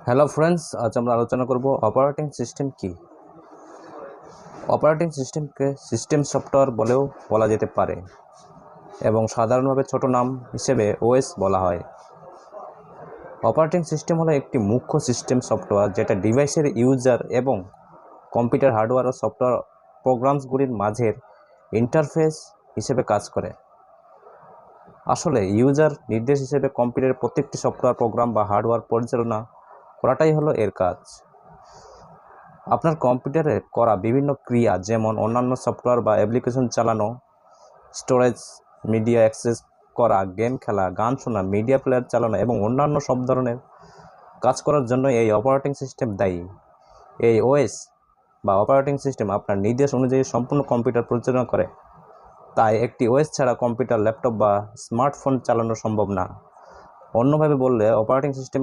Hello friends, আজ আমরা আলোচনা করব অপারেটিং সিস্টেম কি। অপারেটিং সিস্টেমকে সিস্টেম সফটওয়্যার বলেও বলা যেতে পারে এবং সাধারণভাবে ছোট নাম হিসেবে ওএস বলা হয়। অপারেটিং সিস্টেম হলো একটি মুখ্য সিস্টেম সফটওয়্যার যেটা ডিভাইসের ইউজার এবং কম্পিউটার হার্ডওয়্যার ও সফটওয়্যার প্রোগ্রামসগুলির মাঝের ইন্টারফেস হিসেবে কাজ করে। আসলে ইউজার নির্দেশ হিসেবে কম্পিউটারের প্রত্যেকটি সফটওয়্যার প্রোগ্রাম বা হার্ডওয়্যার পরিচালনা করাটাই হলো এর কাজ। আপনার কম্পিউটারে করা বিভিন্ন ক্রিয়া যেমন অন্যান্য সফটওয়্যার বা অ্যাপ্লিকেশন চালানো, স্টোরেজ, মিডিয়া অ্যাক্সেস করা, গেম খেলা, গান শোনা, মিডিয়া প্লেয়ার চালানো এবং অন্যান্য সব ধরনের কাজ করার জন্য এই অপারেটিং সিস্টেম দায়ী। এই ওএস বা অপারেটিং সিস্টেম আপনার নির্দেশ অনুযায়ী সম্পূর্ণ কম্পিউটার পরিচালনা করে। তাই একটি ওএস ছাড়া কম্পিউটার, ল্যাপটপ বা স্মার্টফোন চালানো সম্ভব না। অন্যভাবে বললে অপারেটিং সিস্টেম